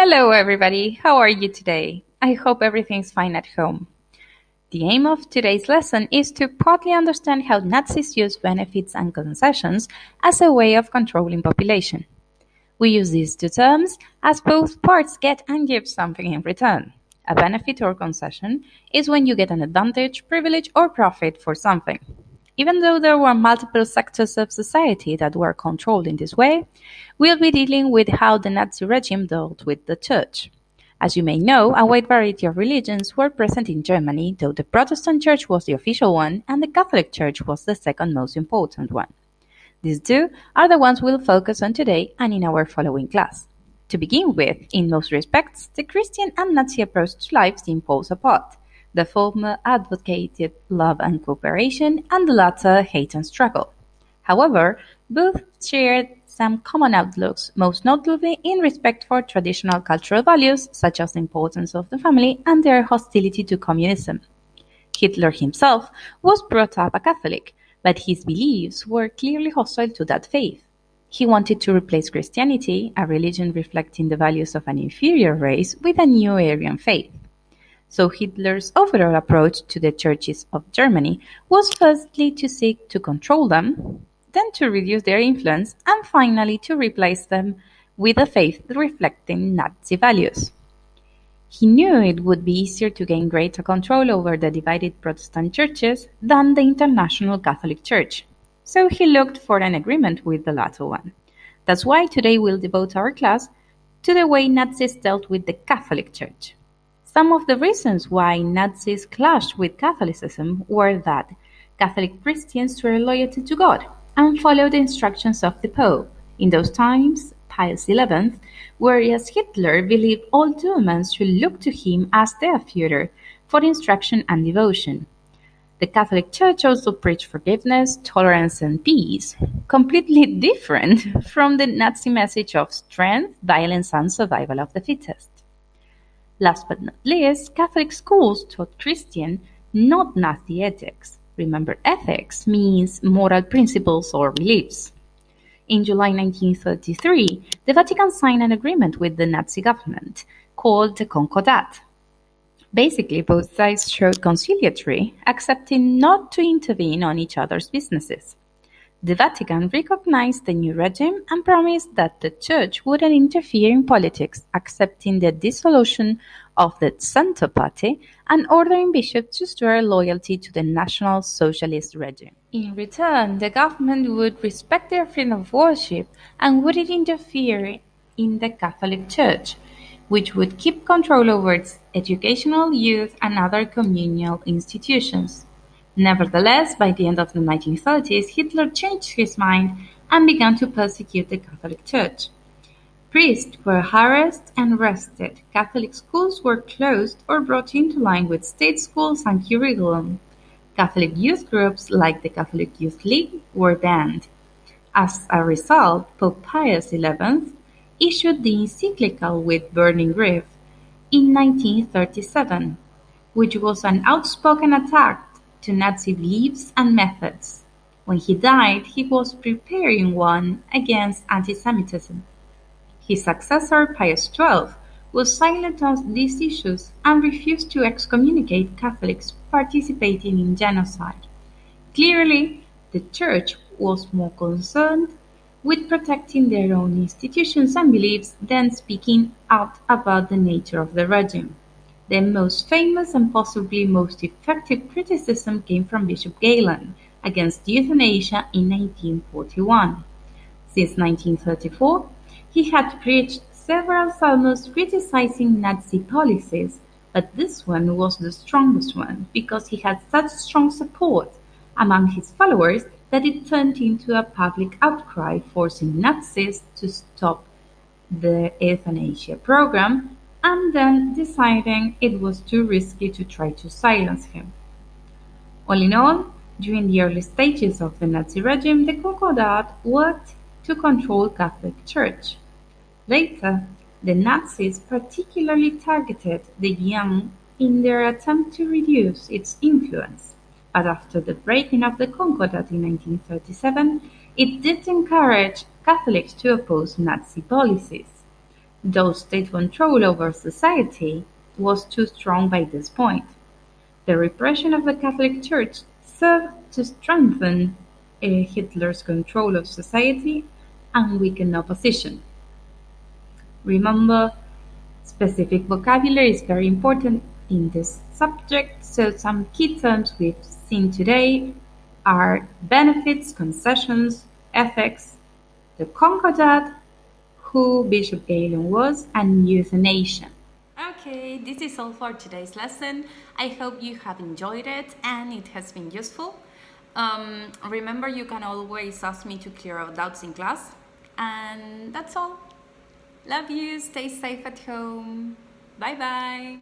Hello, everybody. How are you today? I hope everything's fine at home. The aim of today's lesson is to partly understand how Nazis use benefits and concessions as a way of controlling population. We use these two terms as both parts get and give something in return. A benefit or concession is when you get an advantage, privilege, or profit for something. Even though there were multiple sectors of society that were controlled in this way, we'll be dealing with how the Nazi regime dealt with the church. As you may know, a wide variety of religions were present in Germany, though the Protestant Church was the official one and the Catholic Church was the second most important one. These two are the ones we'll focus on today and in our following class. To begin with, in most respects, the Christian and Nazi approach to life seem poles apart. The former advocated love and cooperation, and the latter hate and struggle. However, both shared some common outlooks, most notably in respect for traditional cultural values, such as the importance of the family and their hostility to communism. Hitler himself was brought up a Catholic, but his beliefs were clearly hostile to that faith. He wanted to replace Christianity, a religion reflecting the values of an inferior race, with a new Aryan faith. So Hitler's overall approach to the churches of Germany was firstly to seek to control them, then to reduce their influence, and finally to replace them with a faith reflecting Nazi values. He knew it would be easier to gain greater control over the divided Protestant churches than the International Catholic Church, so he looked for an agreement with the latter one. That's why today we'll devote our class to the way Nazis dealt with the Catholic Church. Some of the reasons why Nazis clashed with Catholicism were that Catholic Christians were loyal to God and followed the instructions of the Pope, in those times Pius XI, whereas Hitler believed all Germans should look to him as their Führer for instruction and devotion. The Catholic Church also preached forgiveness, tolerance, and peace, completely different from the Nazi message of strength, violence, and survival of the fittest. Last but not least, Catholic schools taught Christian, not Nazi ethics. Remember, ethics means moral principles or beliefs. In July 1933, the Vatican signed an agreement with the Nazi government called the Concordat. Basically, both sides showed conciliatory, accepting not to intervene on each other's businesses. The Vatican recognized the new regime and promised that the Church wouldn't interfere in politics, accepting the dissolution of the Center Party and ordering bishops to swear loyalty to the National Socialist regime. In return, the government would respect their freedom of worship and wouldn't interfere in the Catholic Church, which would keep control over its educational, youth, and other communal institutions. Nevertheless, by the end of the 1930s, Hitler changed his mind and began to persecute the Catholic Church. Priests were harassed and arrested, Catholic schools were closed or brought into line with state schools and curriculum. Catholic youth groups like the Catholic Youth League were banned. As a result, Pope Pius XI issued the encyclical with burning grief in 1937, which was an outspoken attack to Nazi beliefs and methods. When he died, he was preparing one against anti-Semitism. His successor, Pius XII, was silent on these issues and refused to excommunicate Catholics participating in genocide. Clearly, the Church was more concerned with protecting their own institutions and beliefs than speaking out about the nature of the regime. The most famous and possibly most effective criticism came from Bishop Galen against euthanasia in 1941. Since 1934, he had preached several sermons criticizing Nazi policies, but this one was the strongest one because he had such strong support among his followers that it turned into a public outcry forcing Nazis to stop the euthanasia program and then deciding it was too risky to try to silence him. All in all, during the early stages of the Nazi regime, the Concordat worked to control Catholic Church. Later, the Nazis particularly targeted the young in their attempt to reduce its influence. But after the breaking of the Concordat in 1937, it did encourage Catholics to oppose Nazi policies. though state control over society was too strong by this point. The repression of the Catholic Church served to strengthen Hitler's control of society and weaken opposition. Remember, specific vocabulary is very important in this subject, so some key terms we've seen today are benefits, concessions, ethics, the concordat, who Bishop Galen was, and euthanasia. Okay, this is all for today's lesson. I hope you have enjoyed it and it has been useful. Remember, you can always ask me to clear out doubts in class. And that's all. Love you. Stay safe at home. Bye bye.